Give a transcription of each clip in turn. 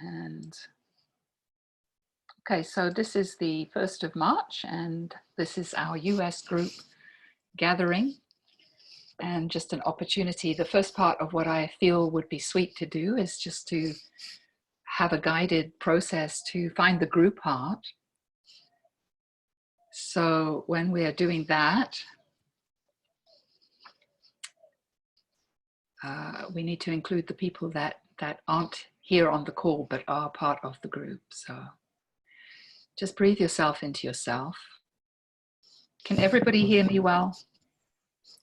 And okay, so this is the 1st of March, and this is our US group gathering, and just an opportunity. The first part of what I feel would be sweet to do is just to have a guided process to find the group heart. So when we are doing that, we need to include the people that aren't here on the call but are part of the group. So just breathe yourself into yourself. Can everybody hear me well?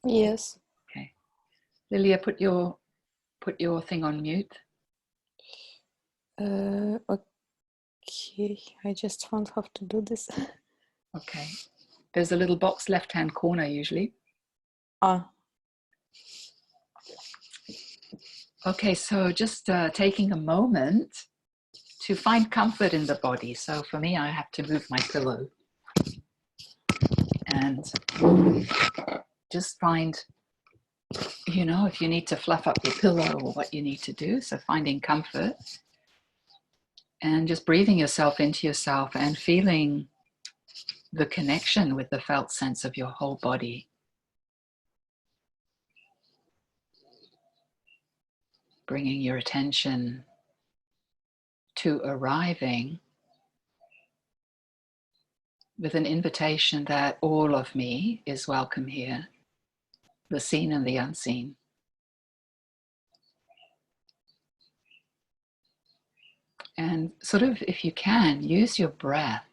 Yes. Okay. Lilia, put your thing on mute. Okay, I just found how to do this. Okay. There's a little box left-hand corner usually. Ah. Okay, so just taking a moment to find comfort in the body. So for me, I have to move my pillow. And just find, if you need to fluff up your pillow or what you need to do. So finding comfort and just breathing yourself into yourself and feeling the connection with the felt sense of your whole body. Bringing your attention to arriving with an invitation that all of me is welcome here, the seen and the unseen. And sort of, if you can, use your breath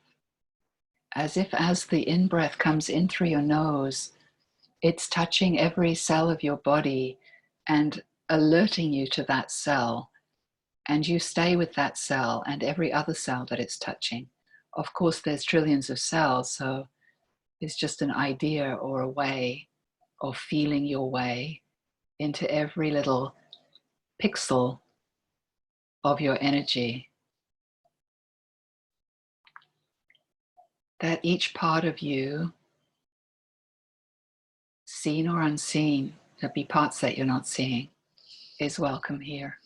as if as the in-breath comes in through your nose, it's touching every cell of your body and alerting you to that cell. And you stay with that cell and every other cell that it's touching. Of course, there's trillions of cells, so it's just an idea or a way of feeling your way into every little pixel of your energy. That each part of you, seen or unseen, there'll be parts that you're not seeing, is welcome here.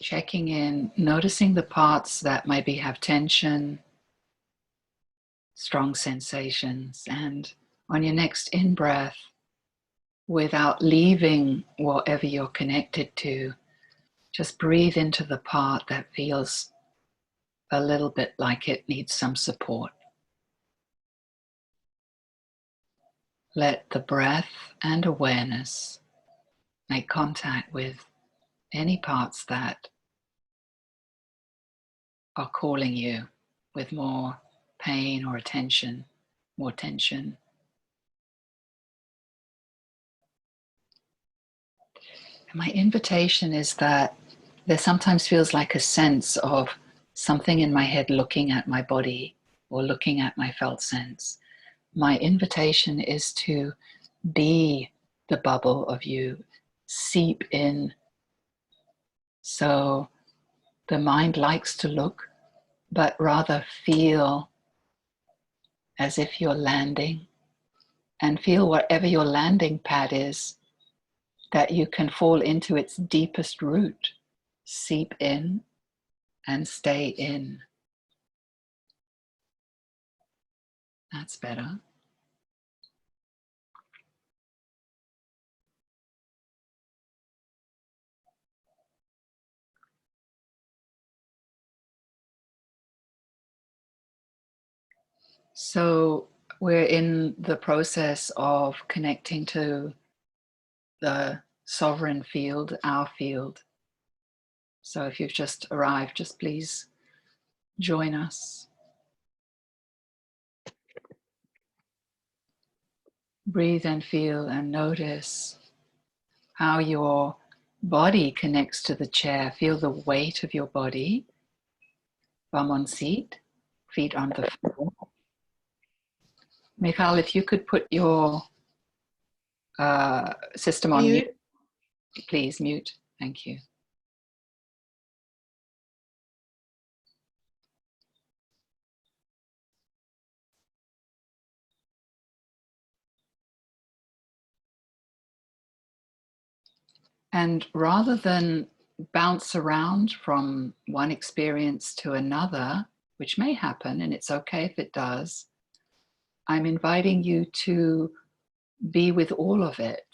Checking in, noticing the parts that maybe have tension, strong sensations, and on your next in-breath, without leaving whatever you're connected to, just breathe into the part that feels a little bit like it needs some support. Let the breath and awareness make contact with any parts that are calling you with more pain or attention, more tension. And my invitation is that there sometimes feels like a sense of something in my head looking at my body or looking at my felt sense. My invitation is to be the bubble of you, seep in. So the mind likes to look, but rather feel as if you're landing, and feel whatever your landing pad is, that you can fall into its deepest root, seep in and stay in. That's better. So we're in the process of connecting to the sovereign field, our field. So if you've just arrived, just please join us. Breathe and feel and notice how your body connects to the chair. Feel the weight of your body. Bum on seat, feet on the floor. Michal, if you could put your system on mute, please mute. Thank you. And rather than bounce around from one experience to another, which may happen, and it's okay if it does, I'm inviting you to be with all of it.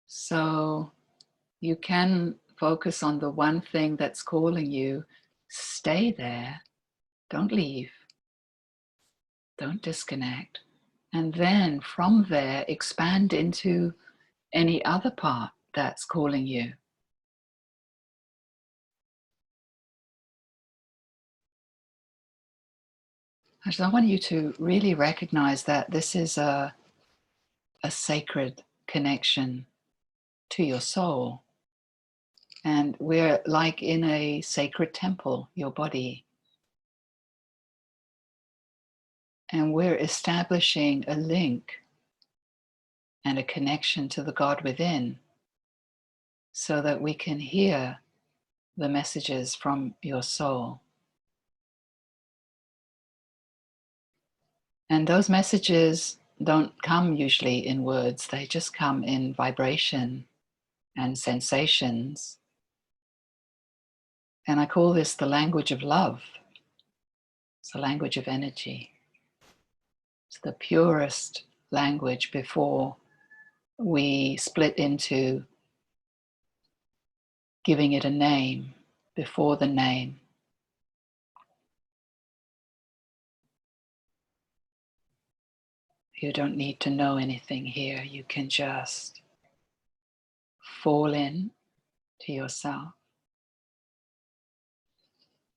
So you can focus on the one thing that's calling you. Stay there. Don't leave. Don't disconnect. And then from there, expand into any other part that's calling you. I want you to really recognize that this is a sacred connection to your soul. And we're like in a sacred temple, your body. And we're establishing a link and a connection to the God within so that we can hear the messages from your soul. And those messages don't come usually in words, they just come in vibration and sensations. And I call this the language of love. It's the language of energy. It's the purest language before we split into giving it a name, before the name. You don't need to know anything here. You can just fall in to yourself.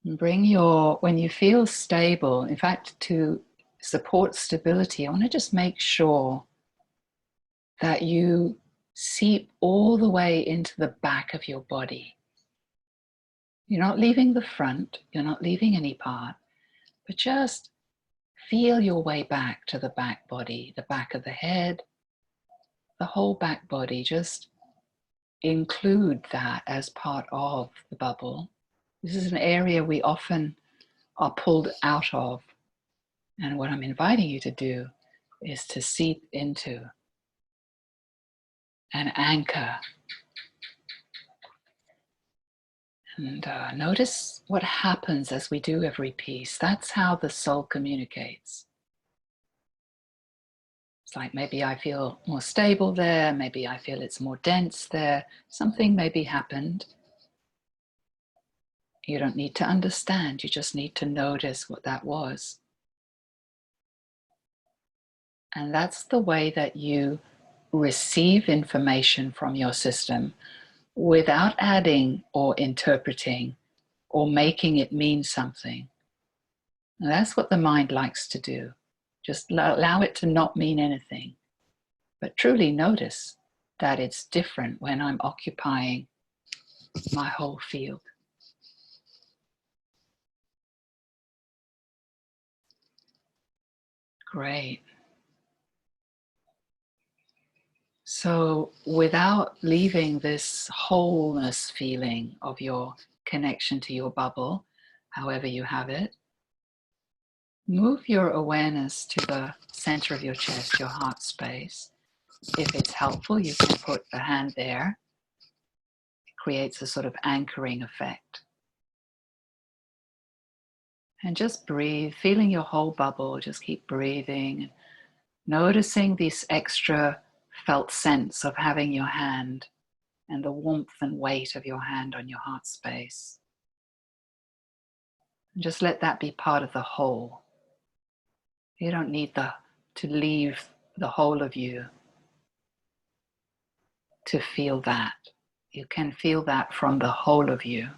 And bring when you feel stable, in fact, to support stability, I want to just make sure that you seep all the way into the back of your body. You're not leaving the front, you're not leaving any part, but just feel your way back to the back body, the back of the head, the whole back body. Just include that as part of the bubble. This is an area we often are pulled out of. And what I'm inviting you to do is to seep into and anchor. And notice what happens as we do every piece. That's how the soul communicates. It's like maybe I feel more stable there, maybe I feel it's more dense there. Something maybe happened. You don't need to understand, you just need to notice what that was. And that's the way that you receive information from your system without adding or interpreting or making it mean something. And that's what the mind likes to do. Just allow it to not mean anything, but truly notice that it's different when I'm occupying my whole field. Great. So without leaving this wholeness feeling of your connection to your bubble, however you have it, move your awareness to the center of your chest, your heart space. If it's helpful, you can put a hand there. It creates a sort of anchoring effect. And just breathe, feeling your whole bubble. Just keep breathing, noticing this extra felt sense of having your hand and the warmth and weight of your hand on your heart space. And just let that be part of the whole. You don't need to leave the whole of you to feel that. You can feel that from the whole of you.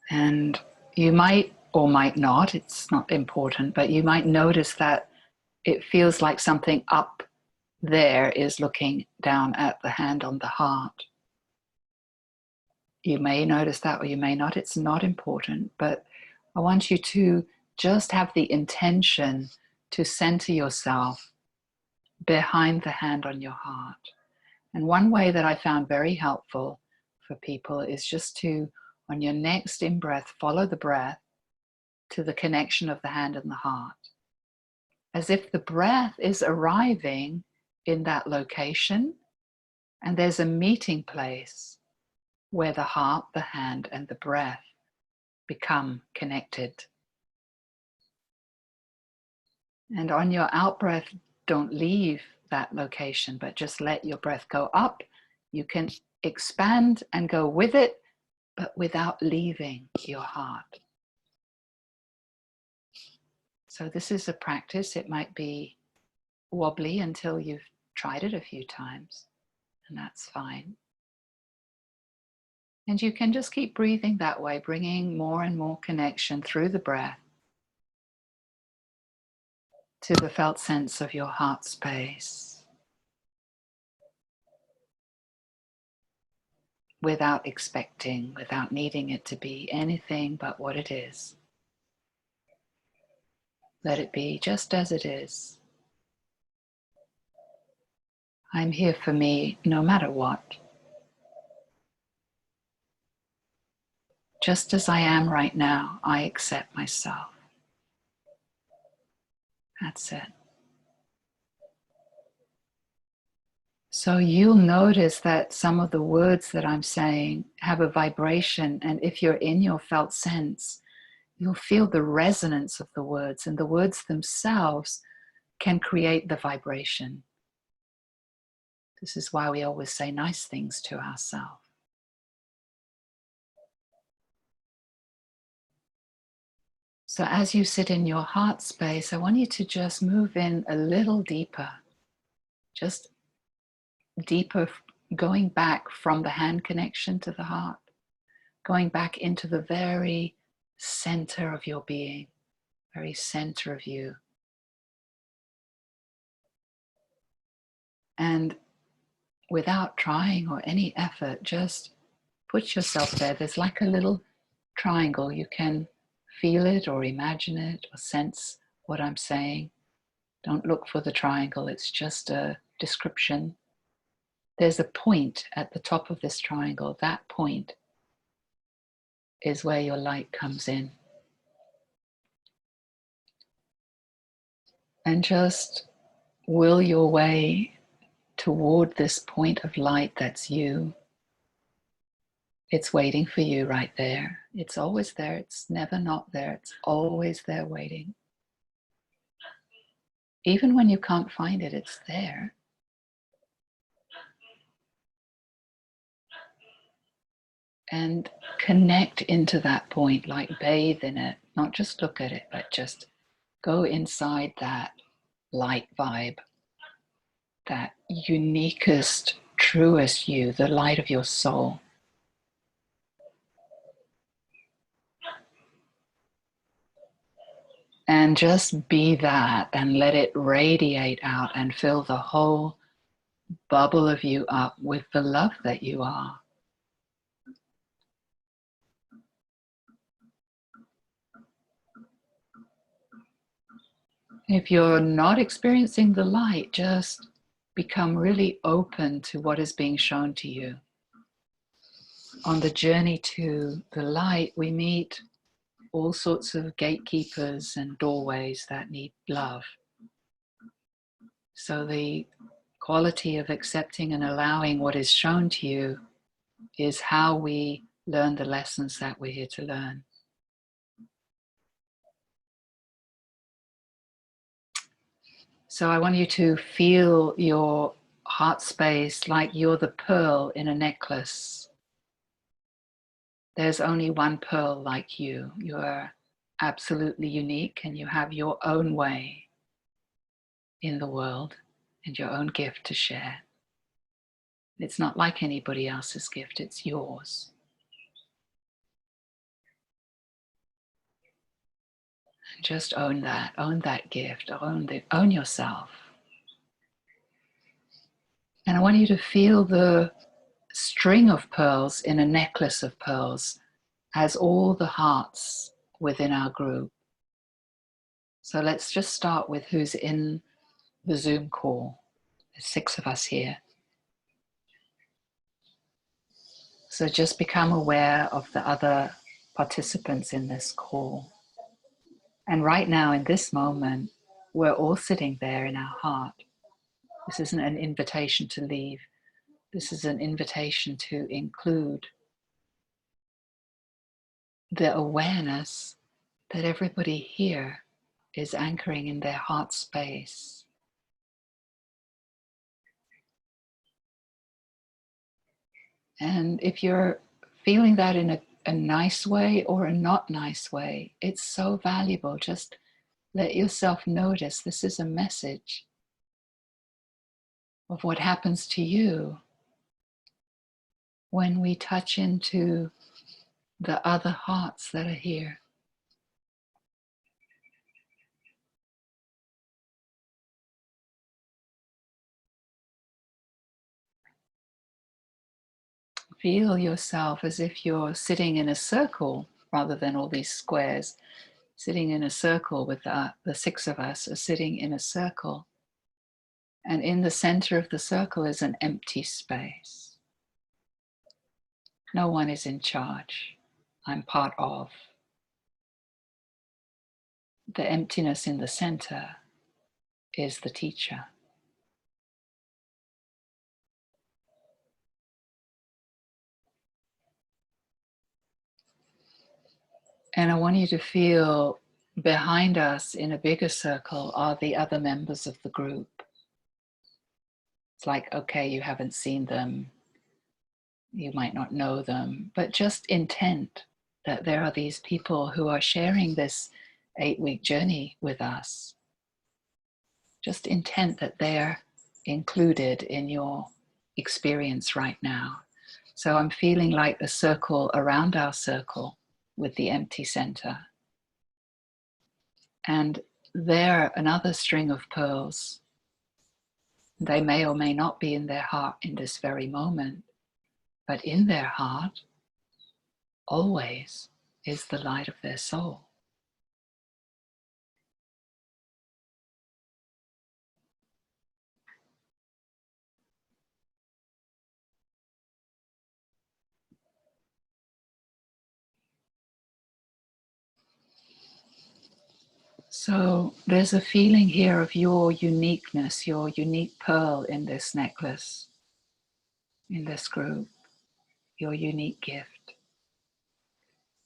And you might or might not, it's not important, but you might notice that it feels like something up there is looking down at the hand on the heart. You may notice that or you may not, it's not important, but I want you to just have the intention to center yourself behind the hand on your heart. And one way that I found very helpful for people is just to, on your next in-breath, follow the breath to the connection of the hand and the heart. As if the breath is arriving in that location, and there's a meeting place where the heart, the hand, and the breath become connected. And on your out breath, don't leave that location, but just let your breath go up. You can expand and go with it, but without leaving your heart. So this is a practice. It might be wobbly until you've tried it a few times, and that's fine. And you can just keep breathing that way, bringing more and more connection through the breath to the felt sense of your heart space, without expecting, without needing it to be anything but what it is. Let it be just as it is. I'm here for me no matter what. Just as I am right now, I accept myself. That's it. So you'll notice that some of the words that I'm saying have a vibration, and if you're in your felt sense, you'll feel the resonance of the words, and the words themselves can create the vibration. This is why we always say nice things to ourselves. So as you sit in your heart space, I want you to just move in a little deeper, just deeper, going back from the hand connection to the heart, going back into the very center of your being, very center of you. And without trying or any effort, just put yourself there. There's like a little triangle. You can feel it or imagine it or sense what I'm saying. Don't look for the triangle. It's just a description. There's a point at the top of this triangle. That point is where your light comes in. And just will your way toward this point of light that's you. It's waiting for you right there. It's always there. It's never not there. It's always there waiting. Even when you can't find it, it's there. And connect into that point, like bathe in it, not just look at it, but just go inside that light vibe, that uniquest, truest you, the light of your soul. And just be that and let it radiate out and fill the whole bubble of you up with the love that you are. If you're not experiencing the light, just become really open to what is being shown to you. On the journey to the light, we meet all sorts of gatekeepers and doorways that need love. So the quality of accepting and allowing what is shown to you is how we learn the lessons that we're here to learn. So I want you to feel your heart space like you're the pearl in a necklace. There's only one pearl like you. You are absolutely unique and you have your own way in the world and your own gift to share. It's not like anybody else's gift, it's yours. Just own that gift, own yourself. And I want you to feel the string of pearls in a necklace of pearls as all the hearts within our group. So let's just start with who's in the Zoom call. There's 6 of us here. So just become aware of the other participants in this call. And right now, in this moment, we're all sitting there in our heart. This isn't an invitation to leave. This is an invitation to include the awareness that everybody here is anchoring in their heart space. And if you're feeling that in a nice way or a not nice way, it's so valuable. Just let yourself notice this is a message of what happens to you when we touch into the other hearts that are here. Feel yourself as if you're sitting in a circle rather than all these squares. Sitting in a circle with the six of us are sitting in a circle. And in the center of the circle is an empty space. No one is in charge. I'm part of. The emptiness in the center is the teacher. And I want you to feel behind us in a bigger circle are the other members of the group. It's like, okay, you haven't seen them, you might not know them, but just intent that there are these people who are sharing this 8-week journey with us. Just intent that they're included in your experience right now. So I'm feeling like a circle around our circle with the empty center. And there, another string of pearls. They may or may not be in their heart in this very moment, but in their heart, always is the light of their soul. So there's a feeling here of your uniqueness, your unique pearl in this necklace, in this group, your unique gift.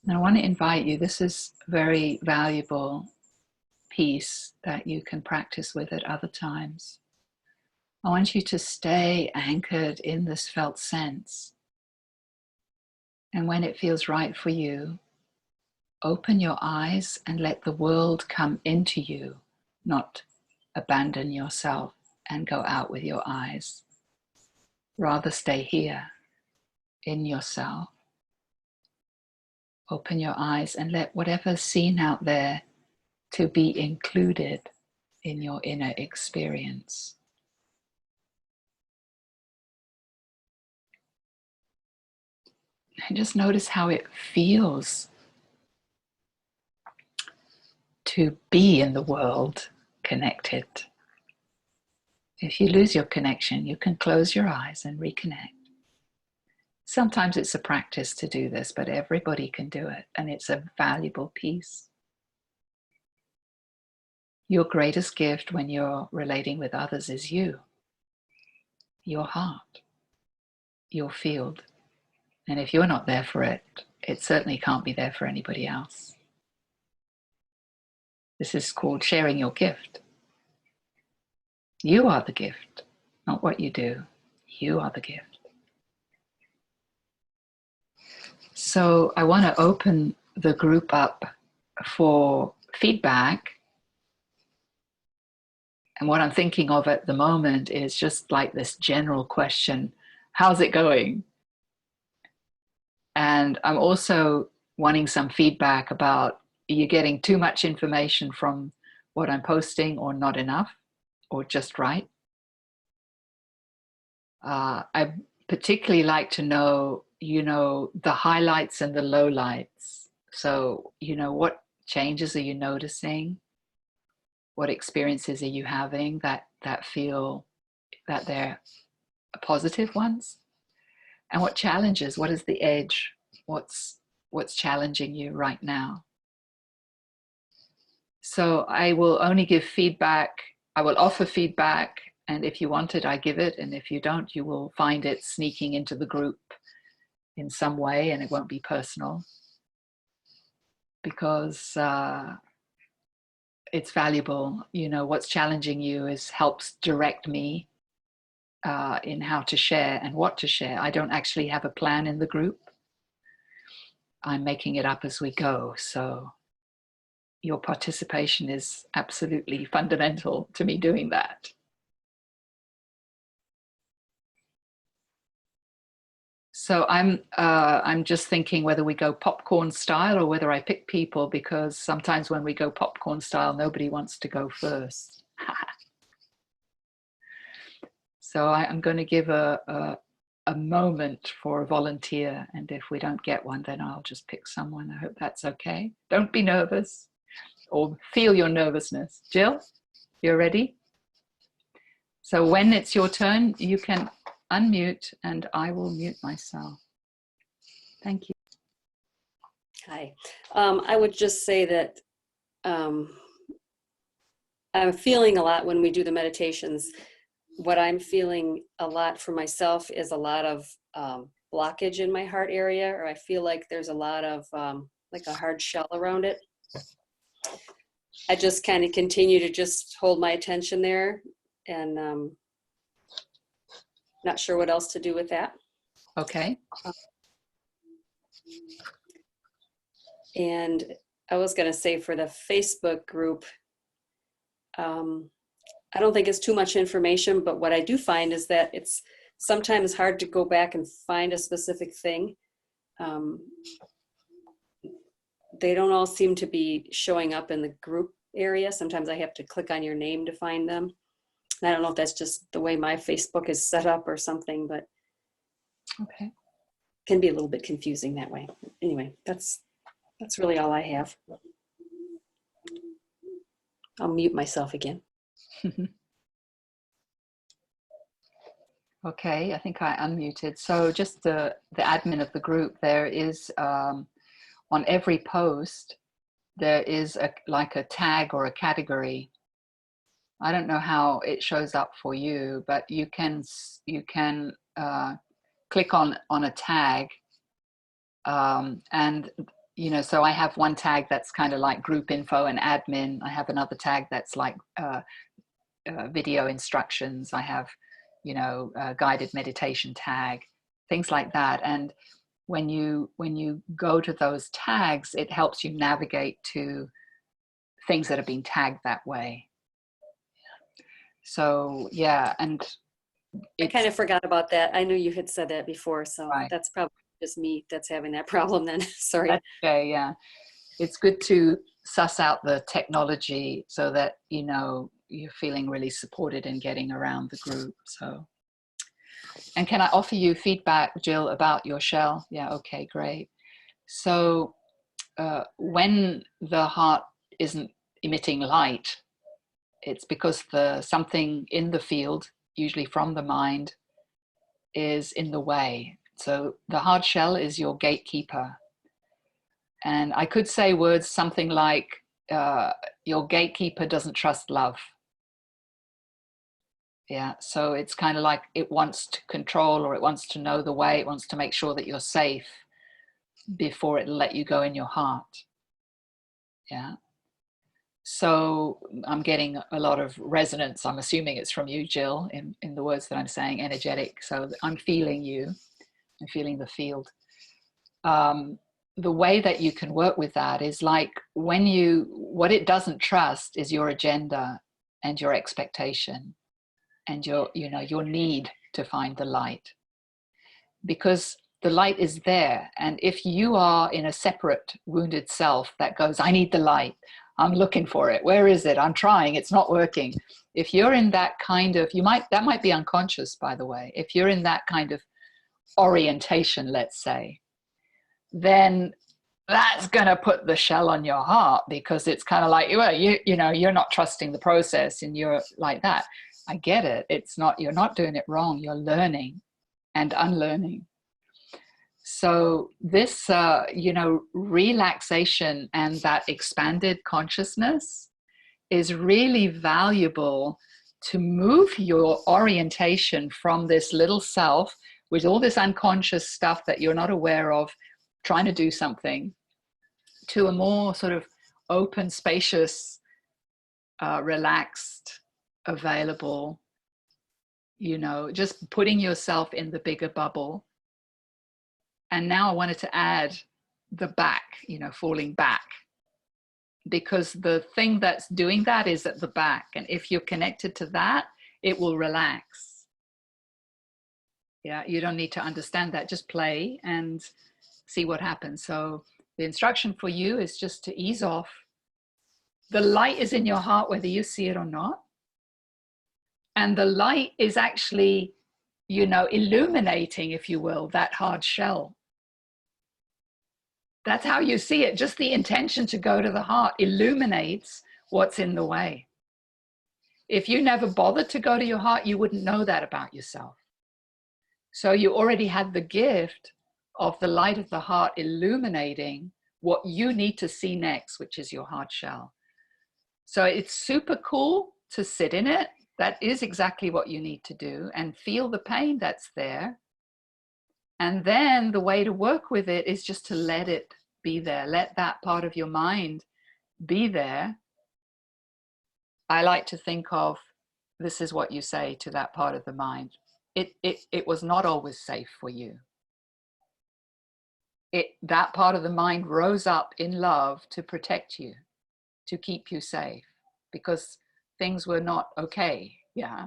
And I want to invite you, this is a very valuable piece that you can practice with at other times. I want you to stay anchored in this felt sense. And when it feels right for you, open your eyes and let the world come into you, not abandon yourself and go out with your eyes. Rather stay here in yourself. Open your eyes and let whatever's seen out there to be included in your inner experience. And just notice how it feels to be in the world connected. If you lose your connection, you can close your eyes and reconnect. Sometimes it's a practice to do this, but everybody can do it, and it's a valuable piece. Your greatest gift when you're relating with others is you, your heart, your field. And if you're not there for it, it certainly can't be there for anybody else. This is called sharing your gift. You are the gift, not what you do. You are the gift. So I want to open the group up for feedback. And what I'm thinking of at the moment is just like this general question, how's it going? And I'm also wanting some feedback about, are you getting too much information from what I'm posting or not enough or just right? I particularly like to know, the highlights and the lowlights. So, what changes are you noticing? What experiences are you having that feel that they're positive ones? And what challenges? What is the edge? What's challenging you right now? So I will only give feedback. I will offer feedback. And if you want it, I give it. And if you don't, you will find it sneaking into the group in some way, and it won't be personal, because it's valuable. You know, what's challenging you helps direct me in how to share and what to share. I don't actually have a plan in the group. I'm making it up as we go. So your participation is absolutely fundamental to me doing that. So I'm just thinking whether we go popcorn style or whether I pick people, because sometimes when we go popcorn style, nobody wants to go first. So I'm going to give a moment for a volunteer, and if we don't get one, then I'll just pick someone. I hope that's okay. Don't be nervous or feel your nervousness. Jill, you're ready? So when it's your turn, you can unmute and I will mute myself. Thank you. Hi. I would just say that I'm feeling a lot when we do the meditations. What I'm feeling a lot for myself is a lot of blockage in my heart area, or I feel like there's a lot of like a hard shell around it. I just kind of continue to just hold my attention there, and not sure what else to do with that. Okay. And I was going to say for the Facebook group, I don't think it's too much information, but what I do find is that it's sometimes hard to go back and find a specific thing. They don't all seem to be showing up in the group area. Sometimes I have to click on your name to find them. And I don't know if that's just the way my Facebook is set up or something, but okay, can be a little bit confusing that way. Anyway, that's really all I have. I'll mute myself again. Okay, I think I unmuted. So just the admin of the group, there is on every post, there is like a tag or a category. I don't know how it shows up for you, but you can click on a tag, and you know, so I have one tag that's kind of like group info and admin. I have another tag that's like video instructions. I have, you know, guided meditation tag, things like that. And when you go to those tags, it helps you navigate to things that are being tagged that way. So yeah, and I kind of forgot about that. I knew you had said that before, so right. That's probably just me that's having that problem then. Sorry. That's okay, yeah. It's good to suss out the technology so that, you know, you're feeling really supported in getting around the group. So, and can I offer you feedback, Jill, about your shell? Yeah, okay, great. So when the heart isn't emitting light, it's because something in the field, usually from the mind, is in the way. So the hard shell is your gatekeeper. And I could say words something like, your gatekeeper doesn't trust love. Yeah, so it's kind of like it wants to control, or it wants to know the way, it wants to make sure that you're safe before it'll let you go in your heart. Yeah. So I'm getting a lot of resonance. I'm assuming it's from you, Jill, in the words that I'm saying, energetic. So I'm feeling you. I'm feeling the field. The way that you can work with that is like what it doesn't trust is your agenda and your expectation and your need to find the light, because the light is there. And if you are in a separate wounded self that goes, I need the light, I'm looking for it, where is it, I'm trying, it's not working. If you're in that kind of, that might be unconscious, by the way, if you're in that kind of orientation, let's say, then that's going to put the shell on your heart, because it's kind of like, well, you're not trusting the process and you're like that. I get it. You're not doing it wrong. You're learning and unlearning. So this, relaxation and that expanded consciousness is really valuable to move your orientation from this little self with all this unconscious stuff that you're not aware of, trying to do something, to a more sort of open, spacious, relaxed, available, just putting yourself in the bigger bubble. And now I wanted to add the back, falling back, because the thing that's doing that is at the back. And if you're connected to that, it will relax. Yeah, you don't need to understand that. Just play and see what happens. So the instruction for you is just to ease off. The light is in your heart, whether you see it or not. And the light is actually, illuminating, if you will, that hard shell. That's how you see it. Just the intention to go to the heart illuminates what's in the way. If you never bothered to go to your heart, you wouldn't know that about yourself. So you already had the gift of the light of the heart illuminating what you need to see next, which is your heart shell. So it's super cool to sit in it. That is exactly what you need to do, and feel the pain that's there. And then the way to work with it is just to let it be there. Let that part of your mind be there. I like to think of, this is what you say to that part of the mind. It was not always safe for you. That part of the mind rose up in love to protect you, to keep you safe, because things were not okay. Yeah.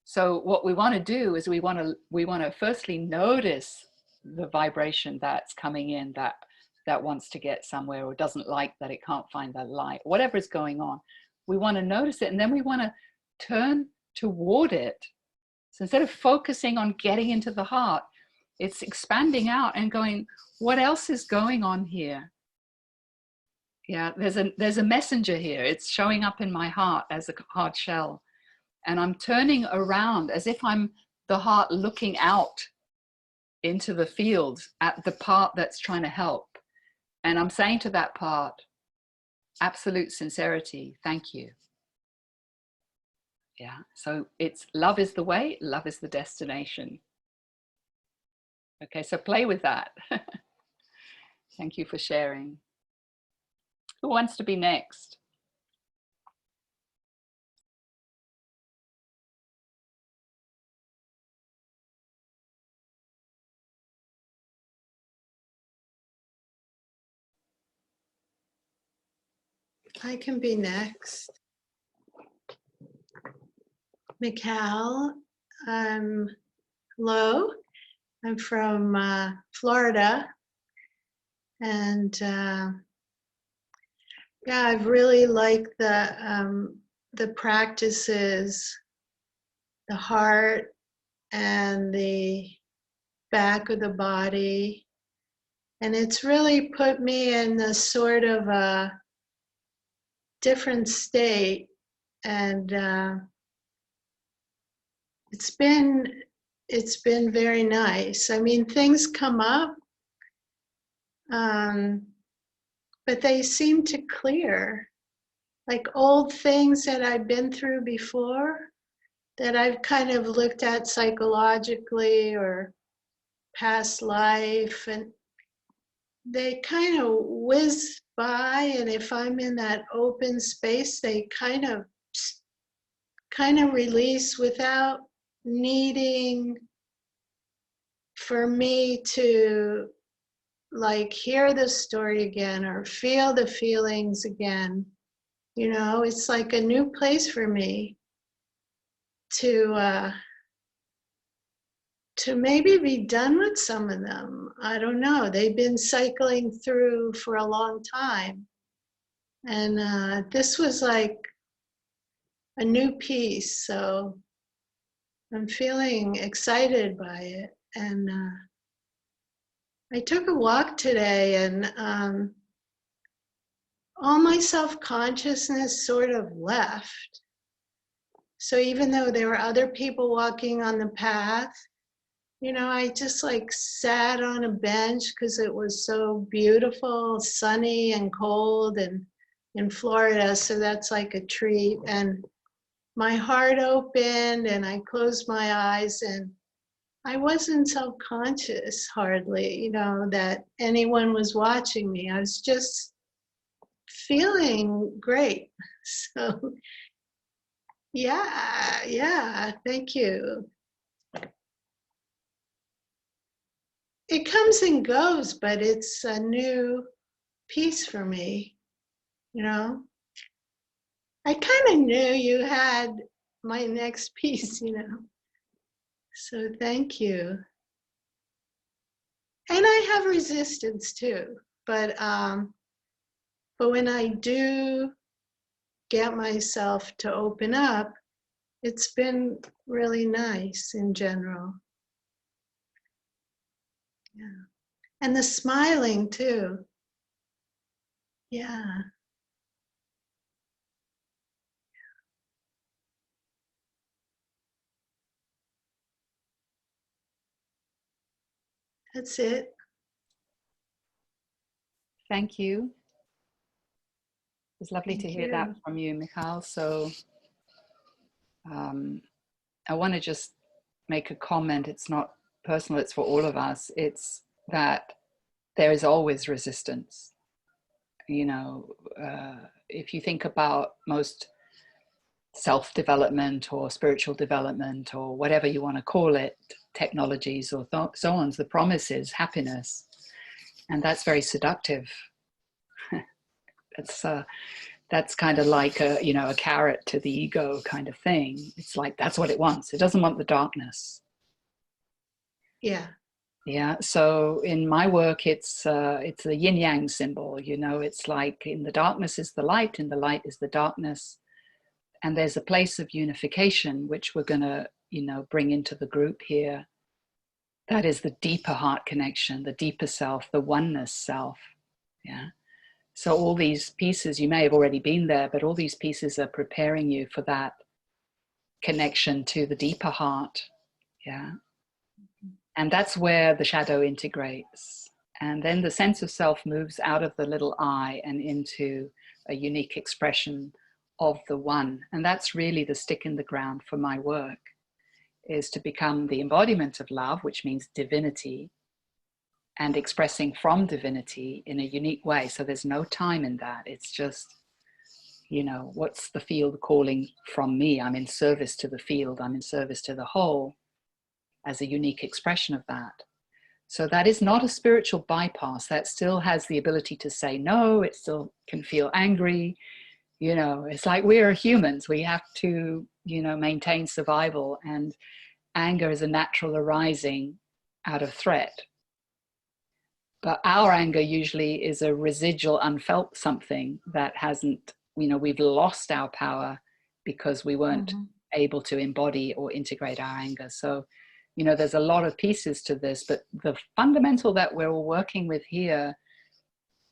So what we want to do is we want to firstly notice the vibration that's coming in, that wants to get somewhere, or doesn't like that it can't find that light, whatever is going on. We want to notice it, and then we want to turn toward it. So instead of focusing on getting into the heart, it's expanding out and going, what else is going on here? Yeah, there's a messenger here. It's showing up in my heart as a hard shell. And I'm turning around as if I'm the heart looking out into the field at the part that's trying to help. And I'm saying to that part, absolute sincerity, thank you. Yeah, so it's love is the way, love is the destination. Okay, so play with that. Thank you for sharing. Who wants to be next? I can be next. Mikal, hello. I'm from Florida, and yeah, I've really liked the practices, the heart and the back of the body, and it's really put me in a sort of a different state, and it's been very nice. I mean, things come up, but they seem to clear, like old things that I've been through before that I've kind of looked at psychologically or past life, and they kind of whiz by, and if I'm in that open space, they kind of release without needing for me to like hear the story again or feel the feelings again. It's like a new place for me to maybe be done with some of them. I don't know. They've been cycling through for a long time. And this was like a new piece. So I'm feeling excited by it. And I took a walk today, and all my self-consciousness sort of left. So even though there were other people walking on the path, I just like sat on a bench because it was so beautiful, sunny and cold, and in Florida, so that's like a treat. And my heart opened and I closed my eyes and I wasn't self-conscious hardly, you know, that anyone was watching me. I was just feeling great. So yeah, thank you. It comes and goes, but it's a new piece for me, you know. I kind of knew you had my next piece, you know. So thank you. And I have resistance too, but when I do get myself to open up, it's been really nice in general. Yeah. And the smiling too. Yeah. That's it. Thank you. It's lovely to Thank hear that you. from you, Michal. So I want to just make a comment. It's not personal, it's for all of us. It's that there is always resistance. You know, if you think about most self-development or spiritual development or whatever you want to call it, technologies or so on, the promise is happiness. And that's very seductive. That's kind of like a carrot to the ego kind of thing. It's like that's what it wants. It doesn't want the darkness. Yeah. Yeah. So in my work, it's the yin yang symbol. You know, it's like in the darkness is the light, in the light is the darkness, and there's a place of unification which we're going to bring into the group here. That is the deeper heart connection, the deeper self, the oneness self. Yeah. So all these pieces, you may have already been there, but all these pieces are preparing you for that connection to the deeper heart. Yeah. And that's where the shadow integrates. And then the sense of self moves out of the little I and into a unique expression of the one. And that's really the stick in the ground for my work, is to become the embodiment of love, which means divinity, and expressing from divinity in a unique way. So there's no time in that. It's just, what's the field calling from me? I'm in service to the field. I'm in service to the whole as a unique expression of that. So that is not a spiritual bypass. That still has the ability to say no. It still can feel angry. It's like we are humans. We have to, maintain survival, and anger is a natural arising out of threat. But our anger usually is a residual unfelt something that hasn't, we've lost our power because we weren't able to embody or integrate our anger. So, there's a lot of pieces to this, but the fundamental that we're all working with here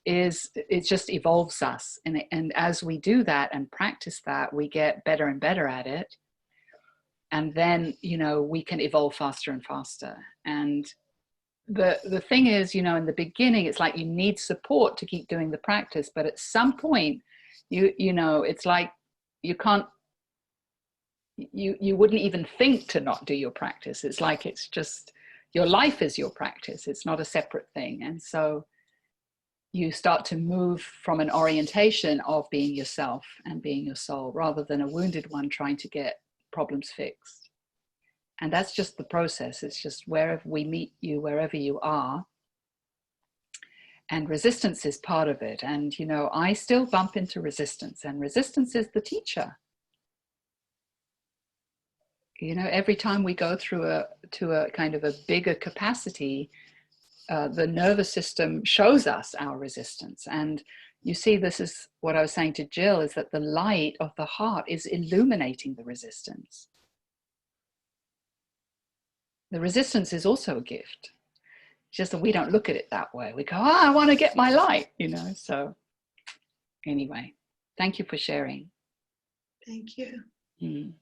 is it just evolves us. And as we do that and practice that, we get better and better at it. And then, we can evolve faster and faster. And the thing is, in the beginning, it's like you need support to keep doing the practice. But at some point, it's like you can't, you wouldn't even think to not do your practice. It's like it's just your life is your practice. It's not a separate thing. And so you start to move from an orientation of being yourself and being your soul, rather than a wounded one trying to get problems fixed. And that's just the process. It's just wherever we meet you, wherever you are. And resistance is part of it. And, I still bump into resistance, and resistance is the teacher. Every time we go through to a kind of a bigger capacity, the nervous system shows us our resistance. And you see, this is what I was saying to Jill, is that the light of the heart is illuminating the resistance. The resistance is also a gift. It's just that we don't look at it that way. We go, I want to get my light, So anyway, thank you for sharing. Thank you. Mm.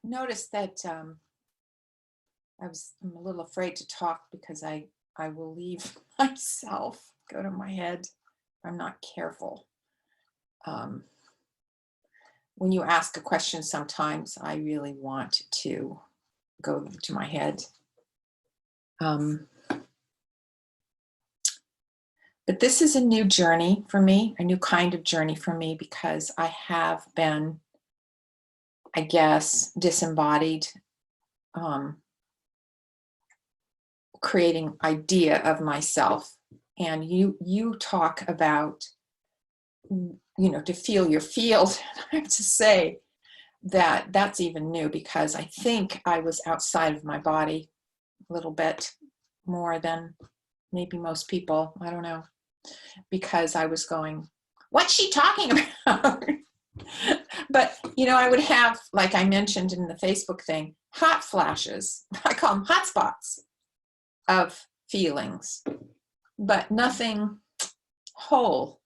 noticed that I'm a little afraid to talk because I will leave myself, go to my head if I'm not careful. When you ask a question, sometimes I really want to go to my head. But this is a new journey for me, a new kind of journey for me, because I have been, I guess, disembodied, creating idea of myself. And you talk about, to feel your field. I have to say that that's even new, because I think I was outside of my body a little bit more than maybe most people. I don't know, because I was going, what's she talking about? But, I would have, like I mentioned in the Facebook thing, hot flashes. I call them hot spots of feelings, but nothing whole.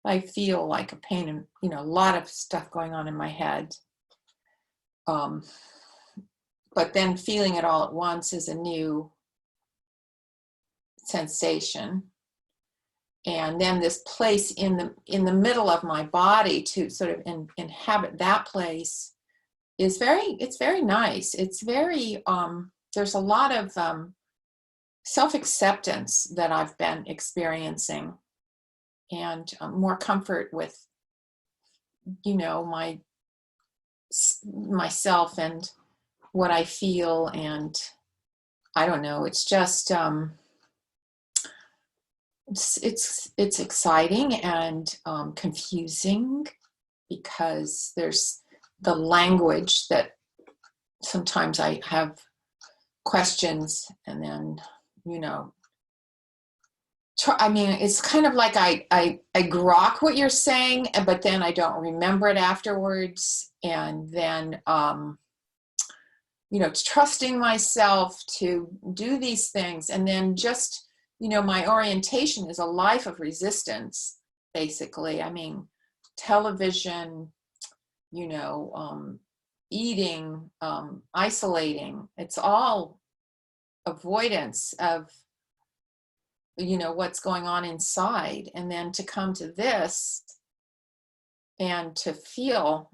I feel like a pain and, a lot of stuff going on in my head. But then feeling it all at once is a new sensation. And then this place in the middle of my body to sort of inhabit that place is it's very nice. It's very, there's a lot of self-acceptance that I've been experiencing, and more comfort with, myself and what I feel. And I don't know, it's just, it's exciting and confusing, because there's the language that sometimes I have questions, and then, it's kind of like I grok what you're saying, but then I don't remember it afterwards. And then, trusting myself to do these things. And then just, my orientation is a life of resistance, basically. Television, eating, isolating, it's all avoidance of, what's going on inside. And then to come to this and to feel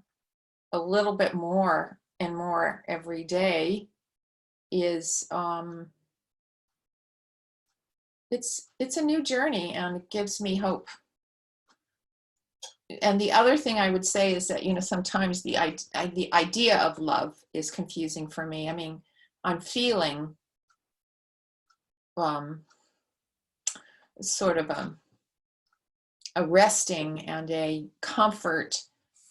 a little bit more and more every day is, it's a new journey, and it gives me hope. And the other thing I would say is that, sometimes the idea of love is confusing for me. I'm feeling sort of a resting and a comfort,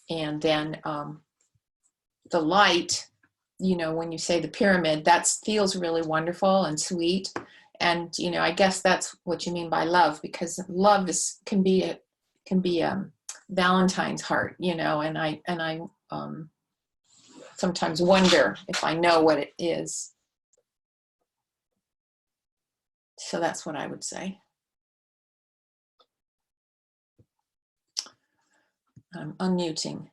and then the light, when you say the pyramid, that feels really wonderful and sweet. And, I guess that's what you mean by love, because love can be Valentine's heart, and I sometimes wonder if I know what it is. So that's what I would say. I'm unmuting.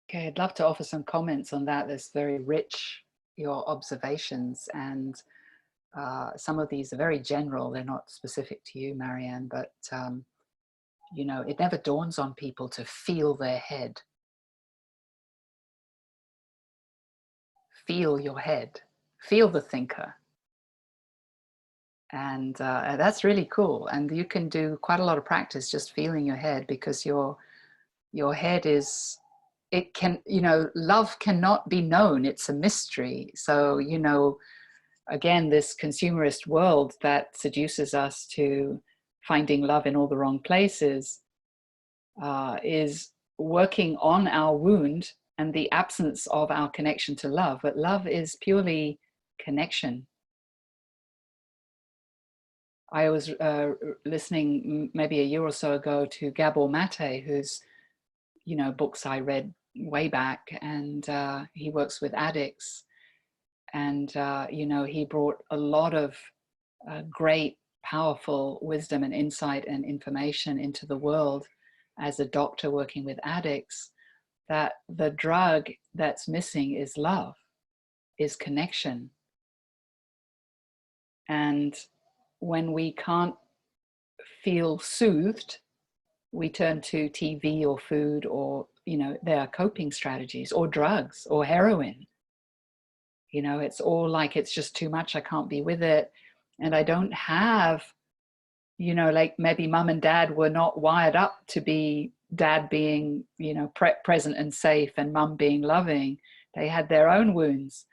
Okay, I'd love to offer some comments on that. That's very rich, your observations, and some of these are very general. They're not specific to you, Marianne, but it never dawns on people to feel their head. Feel your head. Feel the thinker. And that's really cool. And you can do quite a lot of practice just feeling your head, because your head is, it can, love cannot be known. It's a mystery. So, again, this consumerist world that seduces us to finding love in all the wrong places is working on our wound and the absence of our connection to love. But love is purely connection. I was listening maybe a year or so ago to Gabor Mate, whose, books I read way back, and he works with addicts. And, he brought a lot of great, powerful wisdom and insight and information into the world as a doctor working with addicts. that the drug that's missing is love, is connection. And when we can't feel soothed, we turn to TV or food, or, you know, there are coping strategies, or drugs or heroin. You know, it's all like, it's just too much, I can't be with it. And I don't have, you know, like maybe mom and dad were not wired up to be, dad being, you know, present and safe, and mom being loving. They had their own wounds.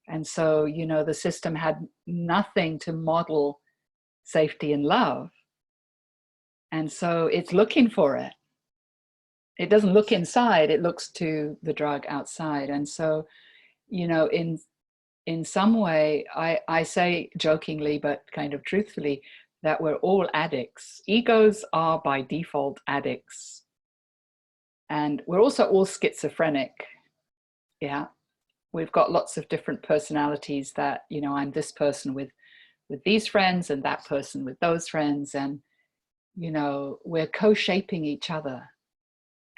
And so, you know, the system had nothing to model safety and love. And so it's looking for it. It doesn't look inside, it looks to the drug outside. And so, you know, in some way, I say jokingly, but kind of truthfully, that we're all addicts. Egos are by default addicts. And we're also all schizophrenic. Yeah. We've got lots of different personalities that, you know, I'm this person with these friends, and that person with those friends. And, you know, we're co-shaping each other.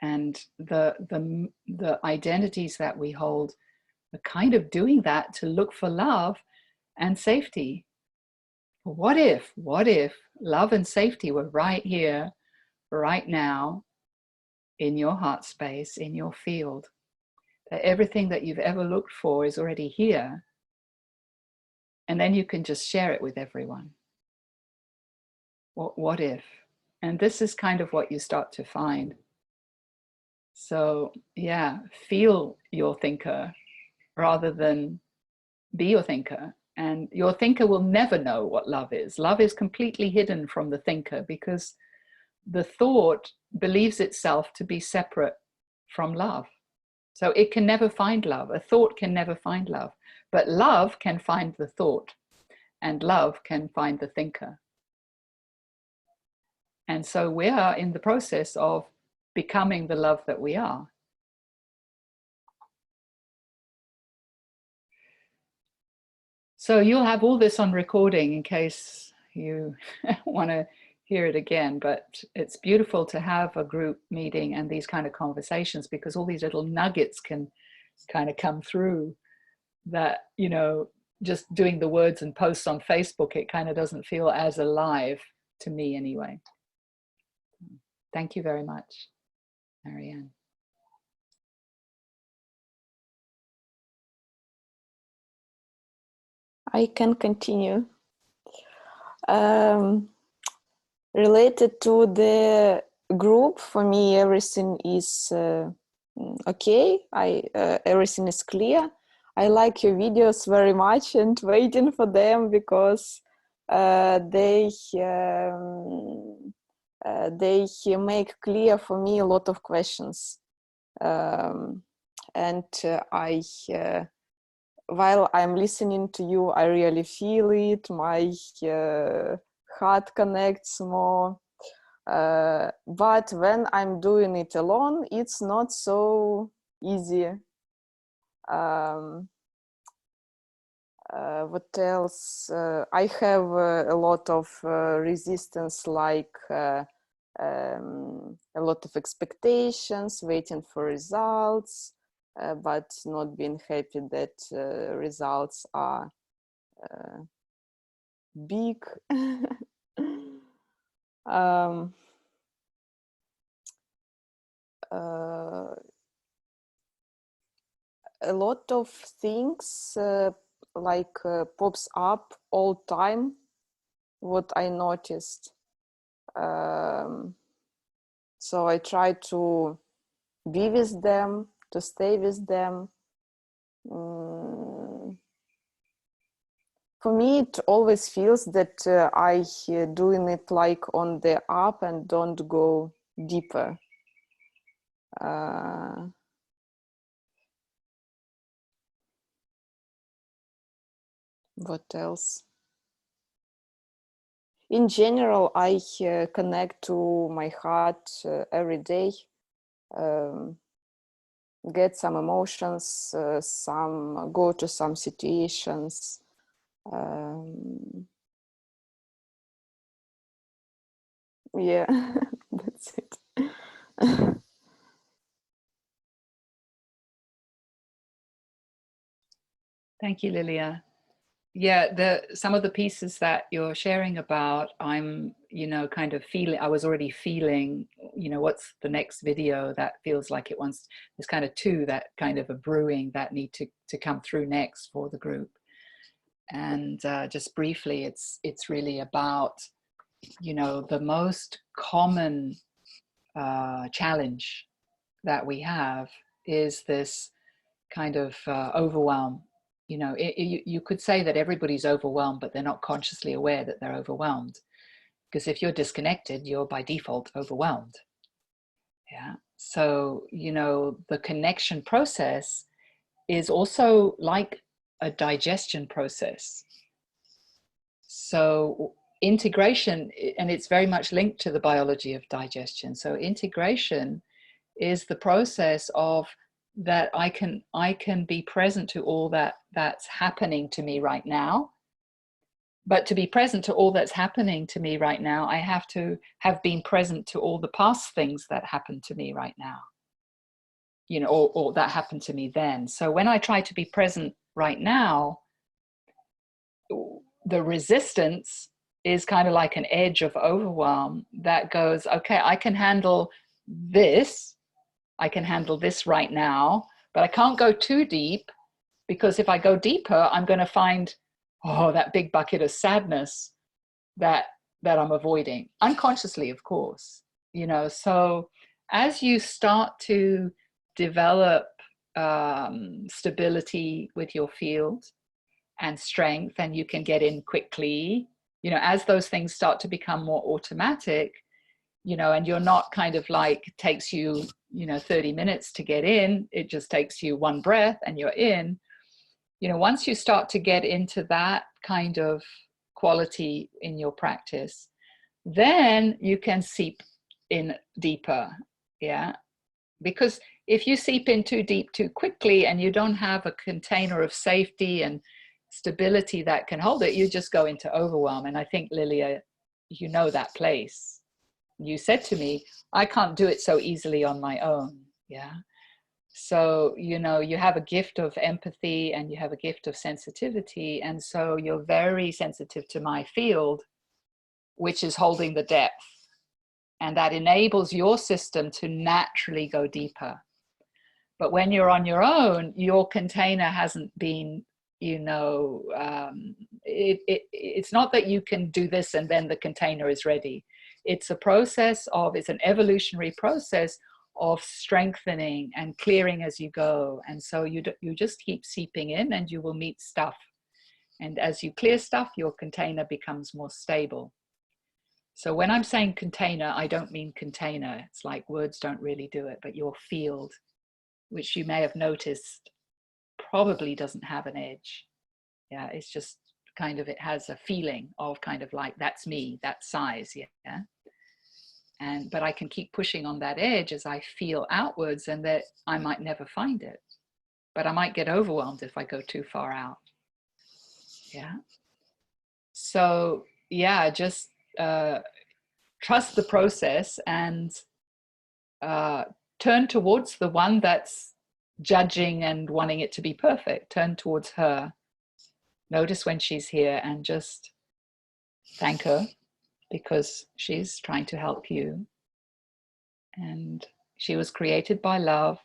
And the identities that we hold are kind of doing that to look for love and safety. What if love and safety were right here, right now, in your heart space, in your field? That everything that you've ever looked for is already here. And then you can just share it with everyone. What if? And this is kind of what you start to find. So yeah, feel your thinker rather than be your thinker. And your thinker will never know what love is. Love is completely hidden from the thinker, because the thought believes itself to be separate from love. So it can never find love. A thought can never find love, but love can find the thought, and love can find the thinker. And so we are in the process of becoming the love that we are. So you'll have all this on recording in case you want to hear it again, but it's beautiful to have a group meeting and these kind of conversations, because all these little nuggets can kind of come through that, you know, just doing the words and posts on Facebook, it kind of doesn't feel as alive to me anyway. Thank you very much, Marianne. I can continue. Related to the group, for me, everything is okay. Everything is clear. I like your videos very much and waiting for them, because they make clear for me a lot of questions. While I'm listening to you, I really feel it. My heart connects more. But when I'm doing it alone, it's not so easy. What else? I have a lot of resistance, like a lot of expectations, waiting for results, but not being happy that results are big. A lot of things pops up all time, what I noticed. So I try to be with them, to stay with them. For me, it always feels that I doing it like on the up and don't go deeper. What else? In general, I connect to my heart every day, get some emotions, go to some situations. Yeah, that's it. Thank you, Lilia. Yeah, some of the pieces that you're sharing about, I'm, kind of feeling, I was already feeling, what's the next video that feels like it wants, there's kind of two that kind of are brewing that need to come through next for the group. And just briefly, it's really about, the most common challenge that we have is this kind of overwhelm. You could say that everybody's overwhelmed, but they're not consciously aware that they're overwhelmed. Because if you're disconnected, you're by default overwhelmed. Yeah. So, the connection process is also like a digestion process. So integration, and it's very much linked to the biology of digestion. So integration is the process of that I can be present to all that's happening to me right now. But to be present to all that's happening to me right now, I have to have been present to all the past things that happened to me right now, or that happened to me then. So when I try to be present right now, the resistance is kind of like an edge of overwhelm that goes, okay, I can handle this. I can handle this right now, but I can't go too deep, because if I go deeper, I'm going to find, that big bucket of sadness that I'm avoiding unconsciously, of course. So as you start to develop stability with your field and strength, and you can get in quickly, as those things start to become more automatic, and you're not kind of like, takes you 30 minutes to get in, it just takes you one breath and you're in. Once you start to get into that kind of quality in your practice, then you can seep in deeper. Yeah. Because if you seep in too deep too quickly and you don't have a container of safety and stability that can hold it, you just go into overwhelm. And I think, Lilia, that place. You said to me, I can't do it so easily on my own. Yeah. So, you have a gift of empathy and you have a gift of sensitivity. And so you're very sensitive to my field, which is holding the depth. And that enables your system to naturally go deeper. But when you're on your own, your container hasn't been, it's not that you can do this and then the container is ready. It's an evolutionary process of strengthening and clearing as you go. And so you just keep seeping in and you will meet stuff. And as you clear stuff, your container becomes more stable. So when I'm saying container, I don't mean container. It's like words don't really do it, but your field, which you may have noticed, probably doesn't have an edge. Yeah, it's just kind of, it has a feeling of kind of like, that's me, that size. Yeah. But I can keep pushing on that edge as I feel outwards, and that I might never find it, but I might get overwhelmed if I go too far out. Yeah. So yeah, just trust the process and turn towards the one that's judging and wanting it to be perfect. Turn towards her. Notice when she's here and just thank her, because she's trying to help you. And she was created by love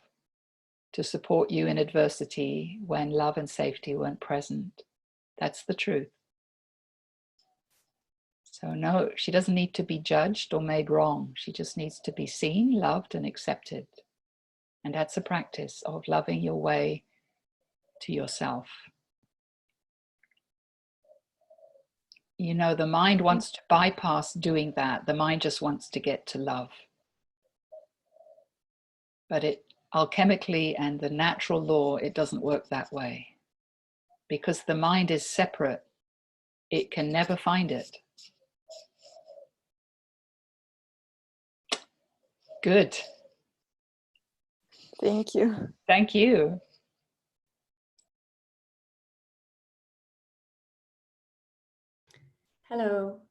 to support you in adversity when love and safety weren't present. That's the truth. So no, she doesn't need to be judged or made wrong. She just needs to be seen, loved, and accepted. And that's a practice of loving your way to yourself. The mind wants to bypass doing that. The mind just wants to get to love. But it alchemically and the natural law, it doesn't work that way. Because the mind is separate. It can never find it. Good. Thank you. Thank you. Hello.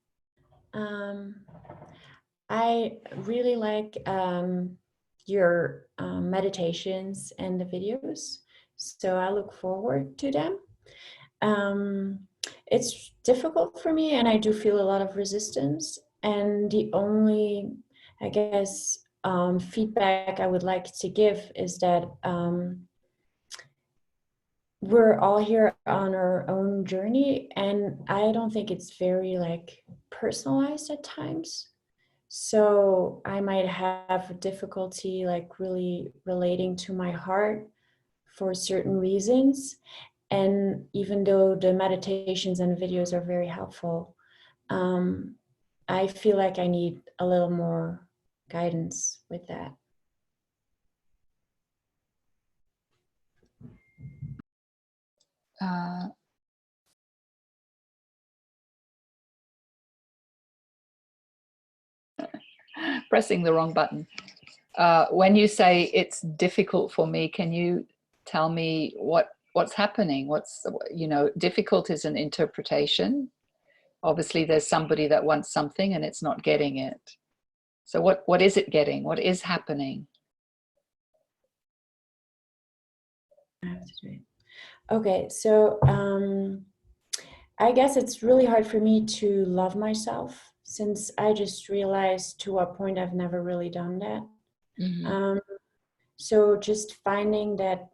I really like your meditations and the videos, so I look forward to them. Um, it's difficult for me, and I do feel a lot of resistance. And the only, I guess, feedback I would like to give is that we're all here on our own journey, and I don't think it's very like personalized at times. So I might have difficulty like really relating to my heart for certain reasons. And even though the meditations and videos are very helpful, um, I feel like I need a little more guidance with that. Pressing the wrong button. When you say it's difficult for me, can you tell me what's happening? What's, you know, difficult is an interpretation. Obviously, there's somebody that wants something and it's not getting it. So what is it getting? What is happening? Okay, so I guess it's really hard for me to love myself, since I just realized to what point I've never really done that. Mm-hmm. So just finding that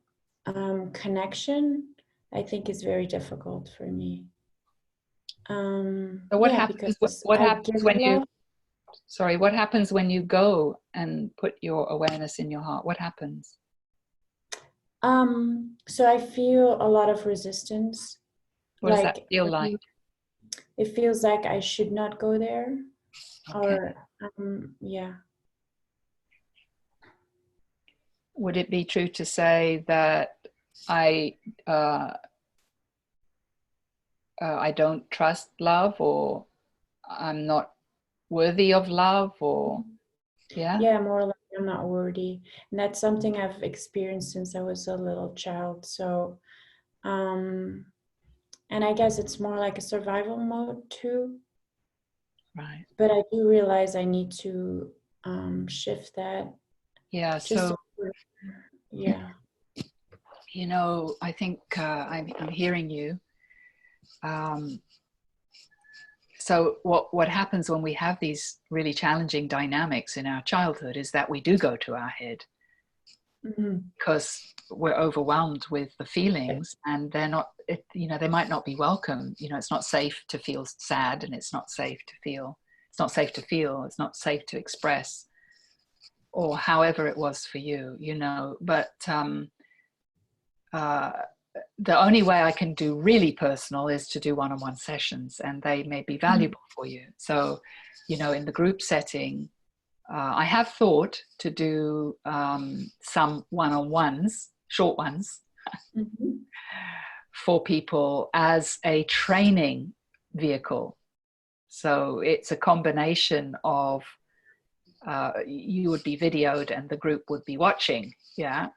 connection, I think, is very difficult for me. So what Yeah, happens? because What I happens give when you? love. Sorry, what happens when you go and put your awareness in your heart? What happens? So I feel a lot of resistance. What does that feel Like like? it feels like I should not go there, Okay. or yeah. Would it be true to say that I don't trust love, or I'm not worthy of love, or Yeah, more like I'm not worthy. And that's something I've experienced since I was a little child. So, and I guess it's more like a survival mode too. Right. But I do realize I need to shift that. Yeah. Just, So, yeah. you know, I think I'm hearing you. So what happens when we have these really challenging dynamics in our childhood is that we do go to our head, because we're overwhelmed with the feelings, and they're not, you know, they might not be welcome. You know, it's not safe to feel sad, and it's not safe to feel, it's not safe to feel, it's not safe to express, or however it was for you, you know. But the only way I can do really personal is to do one-on-one sessions, and they may be valuable for you. So, you know, in the group setting, I have thought to do some one-on-ones, short ones, for people as a training vehicle. So it's a combination of you would be videoed and the group would be watching, yeah.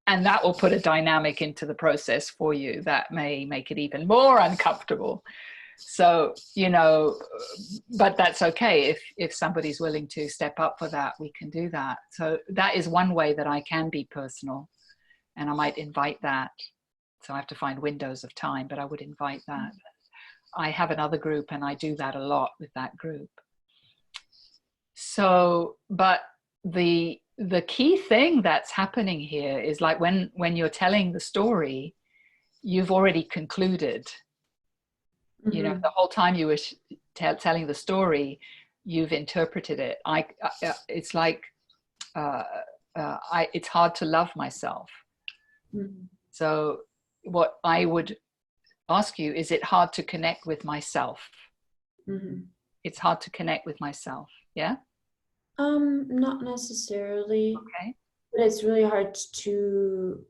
And that will put a dynamic into the process for you that may make it even more uncomfortable. So, you know, but that's okay. If somebody's willing to step up for that, we can do that. So that is one way that I can be personal, and I might invite that. So I have to find windows of time, but I would invite that. I have another group and I do that a lot with that group. So, but the key thing that's happening here is like when you're telling the story, you've already concluded. You know, the whole time you were telling the story, you've interpreted it. It's like it's hard to love myself. So what I would ask you, is it hard to connect with myself? It's hard to connect with myself. Yeah. Not necessarily. Okay. But it's really hard to,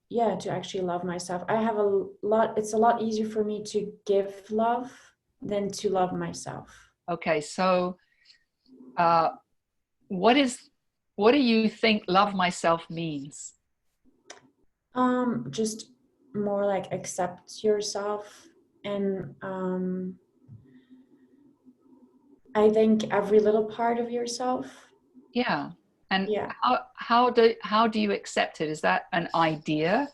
yeah, to actually love myself. I have a lot, it's a lot easier for me to give love than to love myself. Okay. So what do you think love myself means? Just more like accept yourself, and I think every little part of yourself. Yeah. And Yeah. how do you accept it? Is that an idea?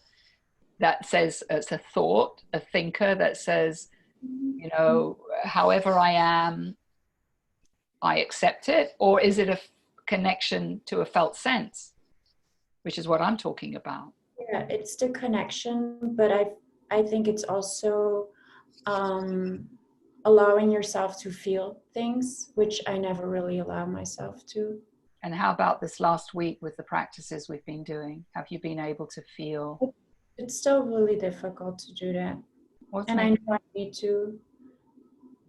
that says it's a thought, a thinker that says, you know, however I am, I accept it? Or is it a connection to a felt sense, which is what I'm talking about? Yeah, it's the connection, but I think it's also allowing yourself to feel things, which I never really allow myself to. And how about this last week with the practices we've been doing? Have you been able to feel? It's still really difficult to do that. What's And I know I need to.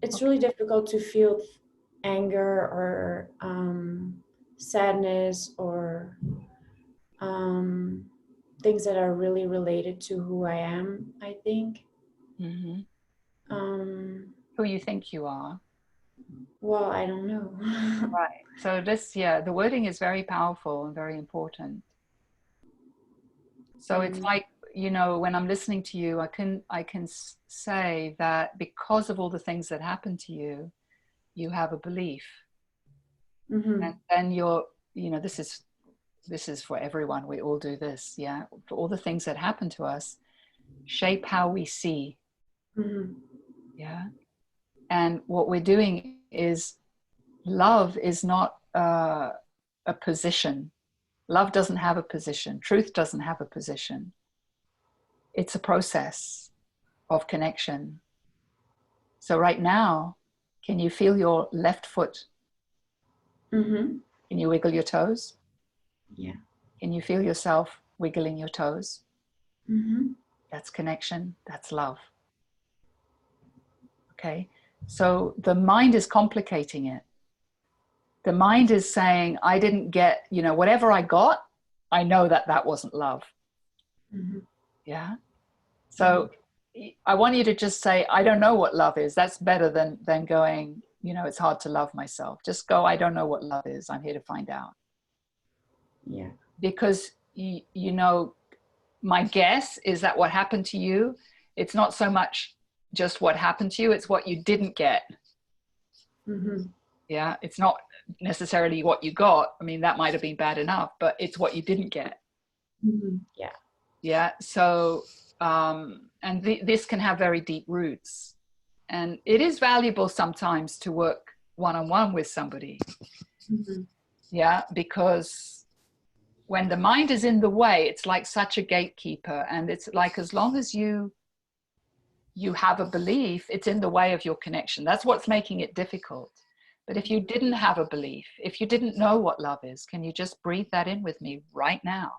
It's really difficult to feel anger or sadness or things that are really related to who I am, I think. Mm-hmm. Who you think you are. Well, I don't know. Right. So this, yeah, the wording is very powerful and very important. So it's like, you know, when I'm listening to you, I can say that because of all the things that happen to you, you have a belief. Mm-hmm. And then you're, you know, this is for everyone. We all do this. Yeah. For all the things that happen to us, shape how we see. Mm-hmm. Yeah. And what we're doing is, love is not a position. Love doesn't have a position. Truth doesn't have a position. It's a process of connection. So right now, can you feel your left foot? Mm-hmm. Can you wiggle your toes? Yeah. Can you feel yourself wiggling your toes? Mm-hmm. That's connection. That's love. Okay. So the mind is complicating it. The mind is saying, I didn't get, you know, whatever I got, I know that that wasn't love. Mm-hmm. Yeah. So I want you to just say, I don't know what love is. That's better than going, you know, it's hard to love myself. Just go, I don't know what love is. I'm here to find out. Yeah. Because, you know, my guess is that what happened to you, it's not so much just what happened to you, it's what you didn't get. Mm-hmm. Yeah. It's not necessarily what you got. I mean, that might have been bad enough, but it's what you didn't get. Mm-hmm. Yeah. Yeah. So, and this can have very deep roots. And it is valuable sometimes to work one-on-one with somebody. Mm-hmm. Yeah. Because when the mind is in the way, it's like such a gatekeeper. And it's like, as long as you have a belief, it's in the way of your connection. That's what's making it difficult. But if you didn't have a belief, if you didn't know what love is, can you just breathe that in with me right now?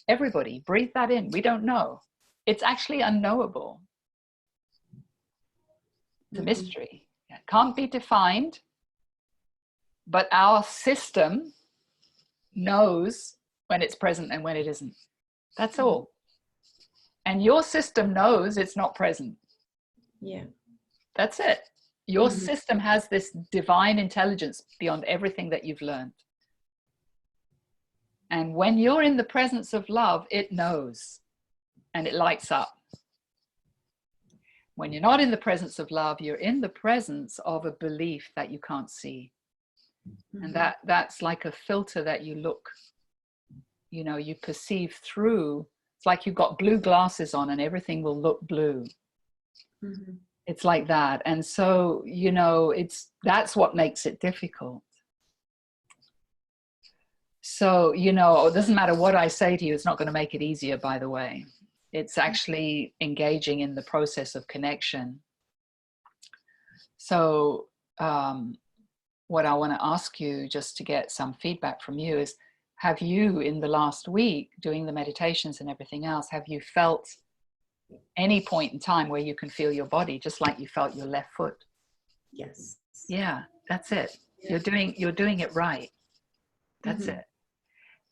Everybody, breathe that in. We don't know. It's actually unknowable. It's a mystery. It can't be defined, but our system knows when it's present and when it isn't. That's all. And your system knows it's not present. Yeah. That's it. Your system has this divine intelligence beyond everything that you've learned. And when you're in the presence of love, it knows and it lights up. When you're not in the presence of love, you're in the presence of a belief that you can't see. And that's like a filter that you look, you know, you perceive through. It's like you've got blue glasses on and everything will look blue. Mm-hmm. It's like that. And so, you know, that's what makes it difficult. So, you know, it doesn't matter what I say to you, it's not going to make it easier, by the way. It's actually engaging in the process of connection. So what I want to ask you, just to get some feedback from you, is, have you, in the last week, doing the meditations and everything else, have you felt any point in time where you can feel your body, just like you felt your left foot? Yes. Yeah, that's it. You're doing it right. That's it.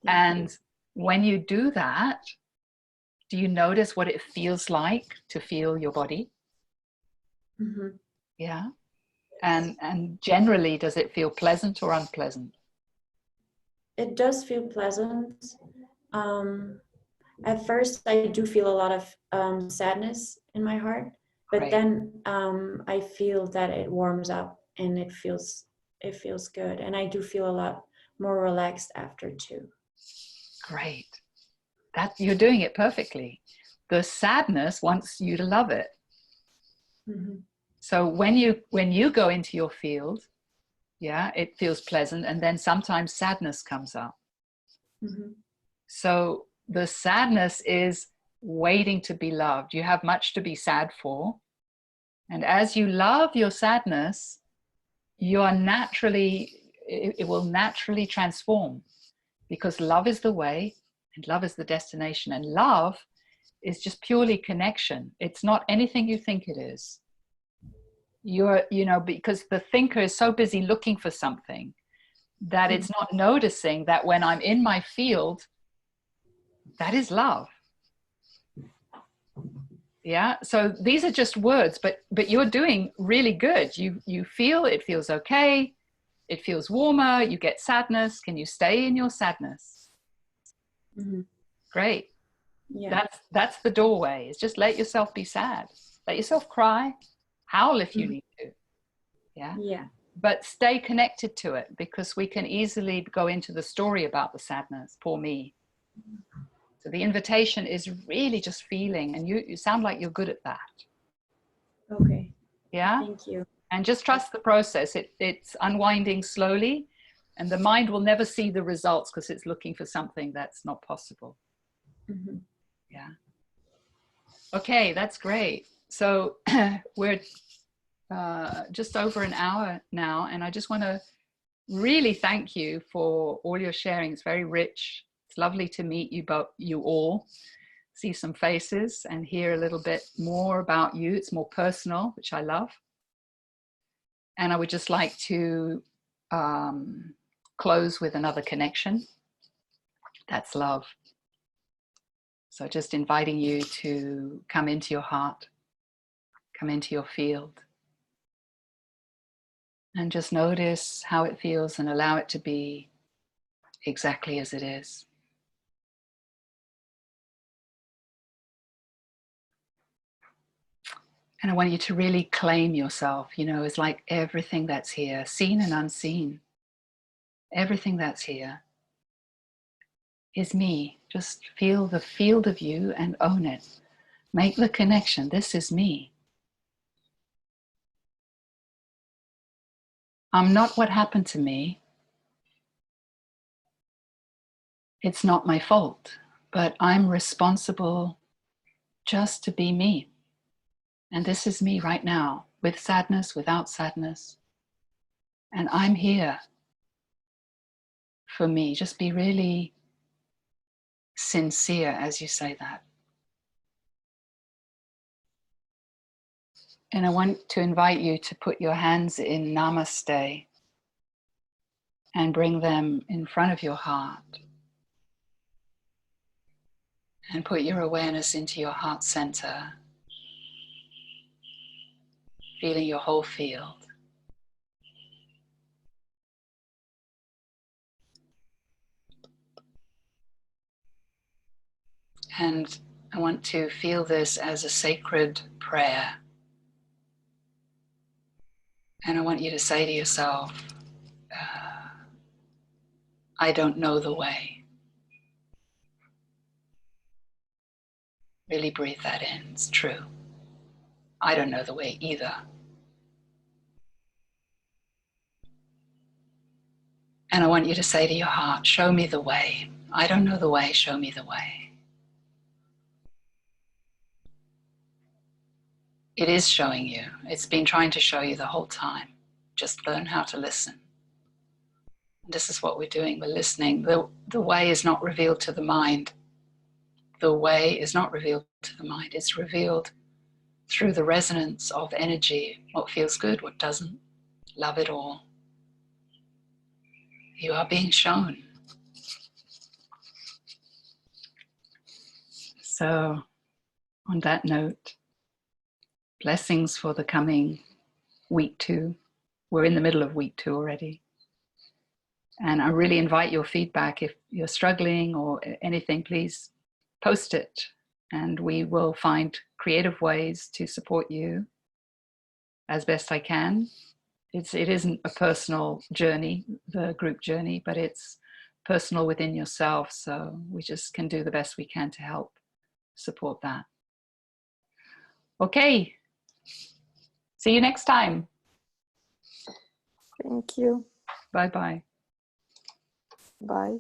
Thank you. When you do that, do you notice what it feels like to feel your body? Mm-hmm. Yeah. And generally, does it feel pleasant or unpleasant? It does feel pleasant. At first, I do feel a lot of sadness in my heart, but Great. then I feel that it warms up and it feels good, and I do feel a lot more relaxed after too. Great. That you're doing it perfectly. the sadness wants you to love it. Mhm. So when you go into your field, yeah, it feels pleasant, and then sometimes sadness comes up. Mhm. So the sadness is waiting to be loved. You have much to be sad for. And as you love your sadness, you are naturally, it will naturally transform, because love is the way and love is the destination. And love is just purely connection. It's not anything you think it is. Because the thinker is so busy looking for something that it's not noticing that when I'm in my field, that is love. Yeah. So these are just words, but you're doing really good. You feel, it feels okay. It feels warmer. You get sadness. Can you stay in your sadness? Mhm. Great. Yeah. That's the doorway. Is just let yourself be sad. Let yourself cry. Howl if you Mhm. need to. Yeah. Yeah. But stay connected to it, because we can easily go into the story about the sadness. Poor me. So the invitation is really just feeling, and you sound like you're good at that. Okay. Yeah. Thank you. And just trust the process. It's unwinding slowly, and the mind will never see the results because it's looking for something that's not possible. Mhm. Yeah. Okay, that's great. So we're just over an hour now, and I just want to really thank you for all your sharing. It's very rich. It's lovely to meet you all, see some faces and hear a little bit more about you. It's more personal, which I love. And I would just like to close with another connection. That's love. So just inviting you to come into your heart, come into your field, and just notice how it feels and allow it to be exactly as it is. And I want you to really claim yourself. It's like everything that's here, seen and unseen, everything that's here is me. Just feel the field of you and own it. Make the connection. This is me. I'm not what happened to me. It's not my fault, but I'm responsible just to be me. And this is me right now, with sadness, without sadness. And I'm here for me. Just be really sincere as you say that. And I want to invite you to put your hands in Namaste and bring them in front of your heart. And put your awareness into your heart center, feeling your whole field. And I want to feel this as a sacred prayer. And I want you to say to yourself, I don't know the way. Really breathe that in. It's true. I don't know the way either. And I want you to say to your heart, show me the way. I don't know the way, show me the way. It is showing you. It's been trying to show you the whole time. Just learn how to listen. This is what we're doing. We're listening. The way is not revealed to the mind. The way is not revealed to the mind. It's revealed through the resonance of energy. What feels good, what doesn't. Love it all. You are being shown. So, on that note, blessings for the coming week 2. We're in the middle of week 2 already. And I really invite your feedback. If you're struggling or anything, please post it. And we will find creative ways to support you as best I can. It isn't a personal journey, the group journey, but it's personal within yourself. So we just can do the best we can to help support that. Okay. See you next time. Thank you. Bye-bye. Bye.